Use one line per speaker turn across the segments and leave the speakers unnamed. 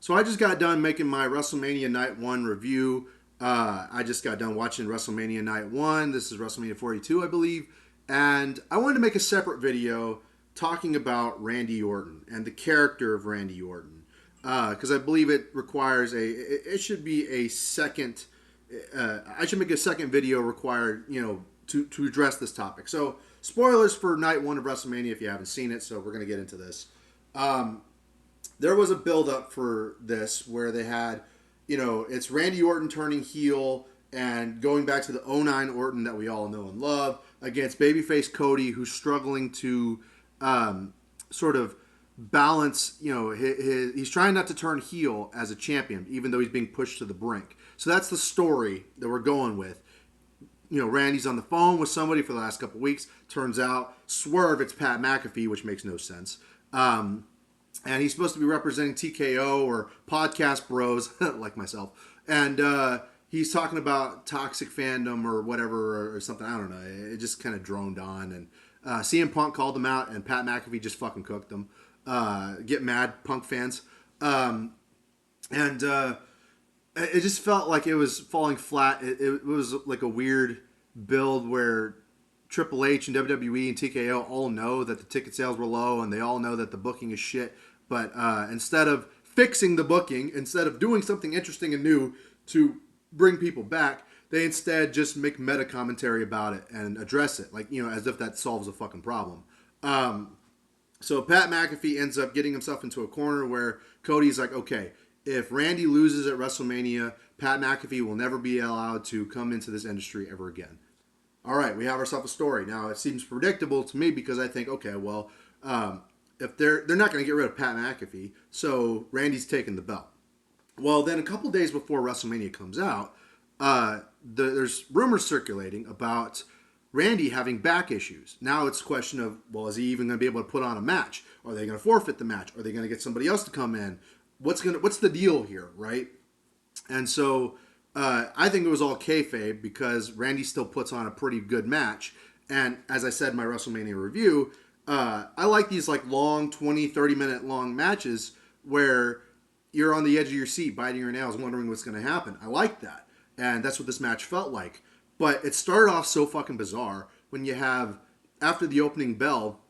So I just got done making my WrestleMania Night 1 review. I just got done watching WrestleMania Night 1. This is WrestleMania 42, I believe. And I wanted to make a separate video talking about Randy Orton and the character of Randy Orton. Because I believe it requires it should be a second, I should make a second video required, to address this topic. So, spoilers for Night 1 of WrestleMania if you haven't seen it, so we're going to get into this. There was a build-up for this where they had, it's Randy Orton turning heel and going back to the '09 Orton that we all know and love against babyface Cody, who's struggling to sort of balance, he's trying not to turn heel as a champion, even though he's being pushed to the brink. So that's the story that we're going with. Randy's on the phone with somebody for the last couple weeks. Turns out, swerve, it's Pat McAfee, which makes no sense. And he's supposed to be representing TKO or podcast bros like myself. And he's talking about toxic fandom or whatever or something. I don't know. It just kind of droned on. And CM Punk called him out, and Pat McAfee just fucking cooked them. Get mad, Punk fans. It just felt like it was falling flat. It was like a weird build where Triple H and WWE and TKO all know that the ticket sales were low, and they all know that the booking is shit. But instead of fixing the booking, instead of doing something interesting and new to bring people back, they instead just make meta commentary about it and address it, like, as if that solves a fucking problem. So Pat McAfee ends up getting himself into a corner where Cody's like, okay, if Randy loses at WrestleMania, Pat McAfee will never be allowed to come into this industry ever again. All right, we have ourselves a story. Now, it seems predictable to me because I think, okay, well, if they're not going to get rid of Pat McAfee, so Randy's taking the belt. Well, then a couple days before WrestleMania comes out, there's rumors circulating about Randy having back issues. Now it's a question of, well, is he even going to be able to put on a match? Are they going to forfeit the match? Are they going to get somebody else to come in? What's the deal here, right? And so I think it was all kayfabe because Randy still puts on a pretty good match. And as I said in my WrestleMania review, I like these like long 20, 30-minute long matches where you're on the edge of your seat, biting your nails, wondering what's going to happen. I like that. And that's what this match felt like. But it started off so fucking bizarre when you have, after the opening bell,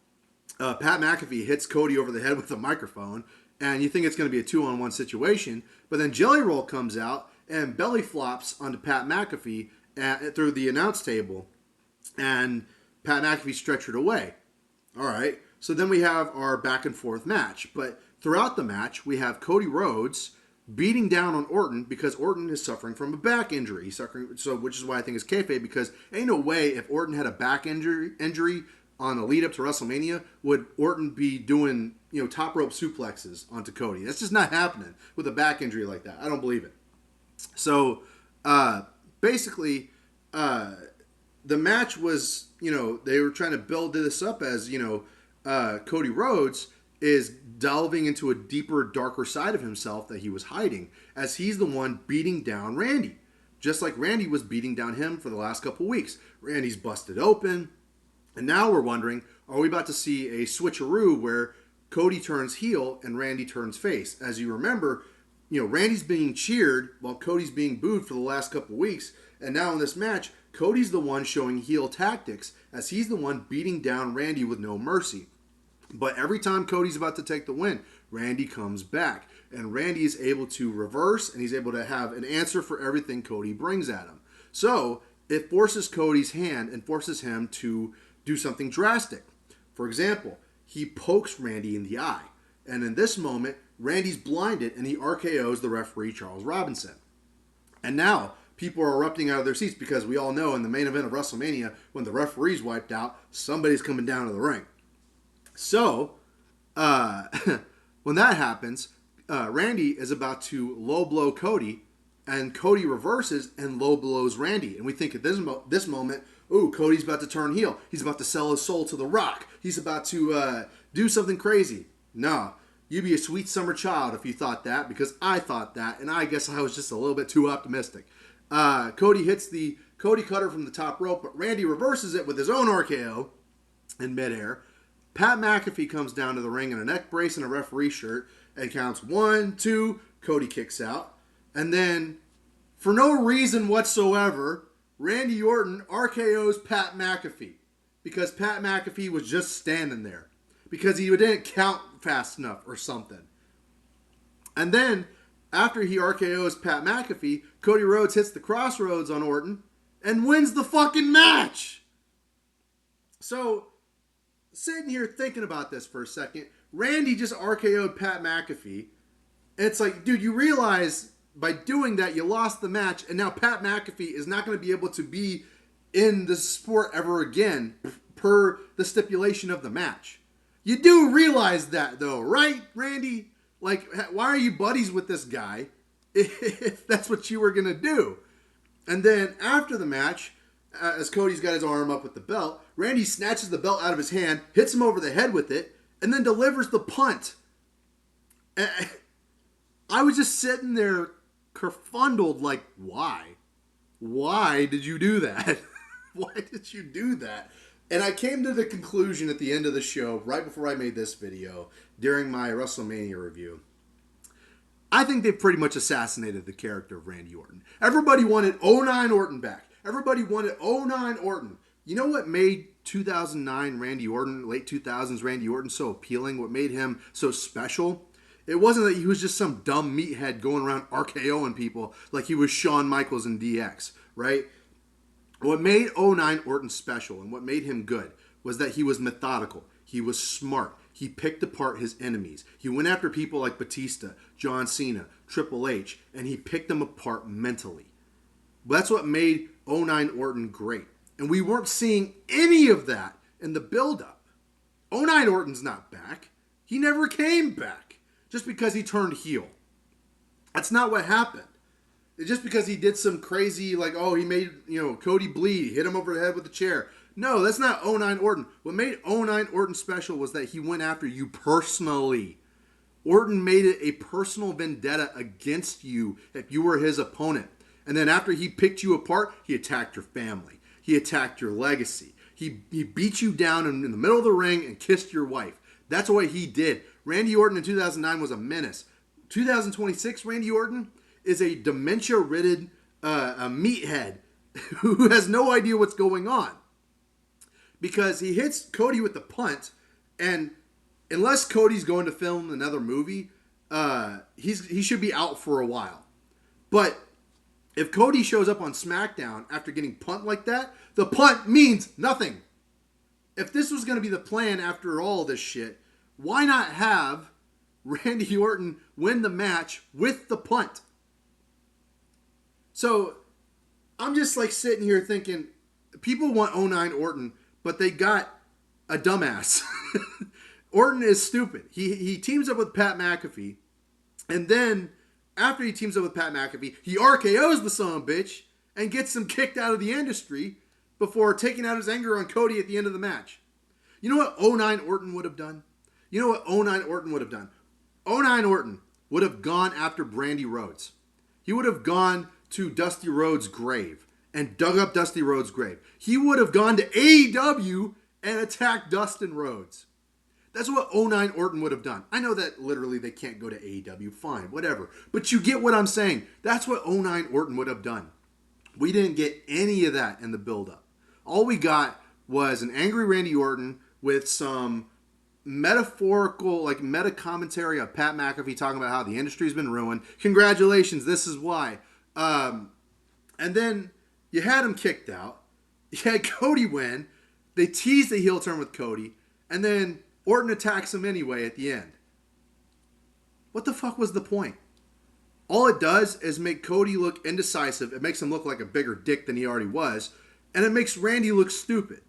Pat McAfee hits Cody over the head with a microphone, and you think it's going to be a 2-on-1 situation, but then Jelly Roll comes out and belly flops onto Pat McAfee through the announce table, and Pat McAfee stretchered away. All right, so then we have our back and forth match, but throughout the match, we have Cody Rhodes beating down on Orton because Orton is suffering from a back injury. Which is why I think it's kayfabe, because ain't no way if Orton had a back injury on the lead up to WrestleMania would Orton be doing top rope suplexes onto Cody. That's just not happening with a back injury like that. I don't believe it. So basically, the match was they were trying to build this up as Cody Rhodes is delving into a deeper, darker side of himself that he was hiding, as he's the one beating down Randy. Just like Randy was beating down him for the last couple weeks. Randy's busted open, and now we're wondering, are we about to see a switcheroo where Cody turns heel and Randy turns face? As you remember, Randy's being cheered while Cody's being booed for the last couple weeks, and now in this match, Cody's the one showing heel tactics, as he's the one beating down Randy with no mercy. But every time Cody's about to take the win, Randy comes back. And Randy is able to reverse, and he's able to have an answer for everything Cody brings at him. So it forces Cody's hand and forces him to do something drastic. For example, he pokes Randy in the eye. And in this moment, Randy's blinded, and he RKOs the referee, Charles Robinson. And now people are erupting out of their seats because we all know in the main event of WrestleMania, when the referee's wiped out, somebody's coming down to the ring. So, when that happens, Randy is about to low blow Cody, and Cody reverses and low blows Randy. And we think at this moment, ooh, Cody's about to turn heel. He's about to sell his soul to The Rock. He's about to do something crazy. No, you'd be a sweet summer child if you thought that, because I thought that, and I guess I was just a little bit too optimistic. Cody hits the Cody Cutter from the top rope, but Randy reverses it with his own RKO in midair. Pat McAfee comes down to the ring in a neck brace and a referee shirt, It counts 1, 2, Cody kicks out. And then, for no reason whatsoever, Randy Orton RKO's Pat McAfee. Because Pat McAfee was just standing there. Because he didn't count fast enough or something. And then, after he RKO's Pat McAfee, Cody Rhodes hits the crossroads on Orton and wins the fucking match. So, sitting here thinking about this for a second, Randy just RKO'd Pat McAfee. And it's like, dude, you realize by doing that you lost the match, and now Pat McAfee is not going to be able to be in the sport ever again per the stipulation of the match. You do realize that though, right, Randy? Like, why are you buddies with this guy if that's what you were going to do? And then after the match, as Cody's got his arm up with the belt, Randy snatches the belt out of his hand, hits him over the head with it, and then delivers the punt. I was just sitting there kerfundled like, why? Why did you do that? Why did you do that? And I came to the conclusion at the end of the show, right before I made this video, during my WrestleMania review. I think they pretty much assassinated the character of Randy Orton. Everybody wanted '09 Orton back. Everybody wanted '09 Orton. You know what made 2009 Randy Orton, late 2000s Randy Orton so appealing? What made him so special? It wasn't that he was just some dumb meathead going around RKOing people like he was Shawn Michaels in DX, right? What made '09 Orton special and what made him good was that he was methodical. He was smart. He picked apart his enemies. He went after people like Batista, John Cena, Triple H, and he picked them apart mentally. That's what made '09 Orton great. And we weren't seeing any of that in the build-up. '09 Orton's not back. He never came back just because he turned heel. That's not what happened. Just because he did some crazy, like, oh, he made, Cody bleed, hit him over the head with a chair. No, that's not '09 Orton. What made '09 Orton special was that he went after you personally. Orton made it a personal vendetta against you if you were his opponent. And then after he picked you apart, he attacked your family. He attacked your legacy. He beat you down in the middle of the ring and kissed your wife. That's what he did. Randy Orton in 2009 was a menace. 2026 Randy Orton is a dementia-ridden a meathead who has no idea what's going on. Because he hits Cody with the punt, and unless Cody's going to film another movie, he should be out for a while. But if Cody shows up on SmackDown after getting punt like that, the punt means nothing. If this was going to be the plan after all this shit, why not have Randy Orton win the match with the punt? So I'm just like sitting here thinking, people want '09 Orton, but they got a dumbass. Orton is stupid. He teams up with Pat McAfee, and then after he teams up with Pat McAfee, he RKO's the son of a bitch and gets him kicked out of the industry before taking out his anger on Cody at the end of the match. You know what '09 Orton would have done? You know what '09 Orton would have done? '09 Orton would have gone after Brandy Rhodes. He would have gone to Dusty Rhodes' grave and dug up Dusty Rhodes' grave. He would have gone to AEW and attacked Dustin Rhodes. That's what '09 Orton would have done. I know that literally they can't go to AEW. Fine, whatever. But you get what I'm saying. That's what '09 Orton would have done. We didn't get any of that in the build-up. All we got was an angry Randy Orton with some metaphorical, like meta commentary of Pat McAfee talking about how the industry's been ruined. Congratulations, this is why. And then you had him kicked out. You had Cody win. They teased the heel turn with Cody. And then Orton attacks him anyway at the end. What the fuck was the point? All it does is make Cody look indecisive. It makes him look like a bigger dick than he already was. And it makes Randy look stupid.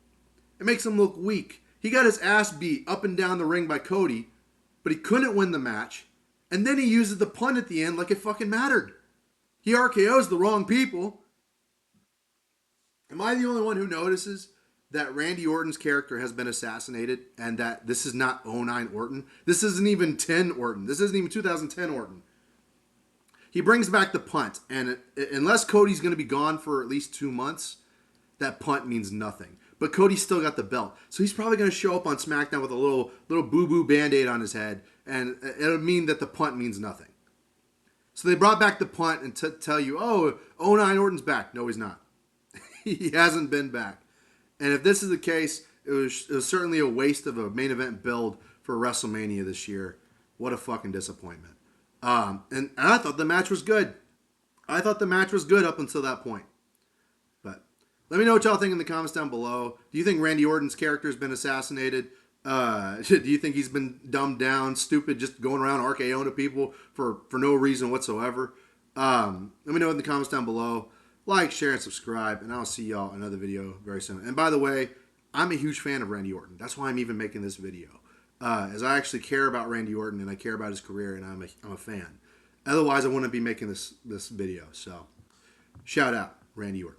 It makes him look weak. He got his ass beat up and down the ring by Cody, but he couldn't win the match. And then he uses the punt at the end like it fucking mattered. He RKO's the wrong people. Am I the only one who notices that Randy Orton's character has been assassinated and that this is not '09 Orton? This isn't even 10 Orton. This isn't even 2010 Orton. He brings back the punt, and unless Cody's going to be gone for at least 2 months, that punt means nothing. but Cody still got the belt. So he's probably going to show up on SmackDown with a little boo-boo Band-Aid on his head, and it'll mean that the punt means nothing. So they brought back the punt and tell you, oh, 09 Orton's back. No, he's not. He hasn't been back. And if this is the case, it was certainly a waste of a main event build for WrestleMania this year. What a fucking disappointment. And I thought the match was good. I thought the match was good up until that point. But let me know what y'all think in the comments down below. Do you think Randy Orton's character has been assassinated? Do you think he's been dumbed down, stupid, just going around RKOing to people for no reason whatsoever? Let me know in the comments down below. Like, share, and subscribe, and I'll see y'all in another video very soon. And by the way, I'm a huge fan of Randy Orton. That's why I'm even making this video. As I actually care about Randy Orton, and I care about his career, and I'm a fan. Otherwise, I wouldn't be making this video. So, shout out, Randy Orton.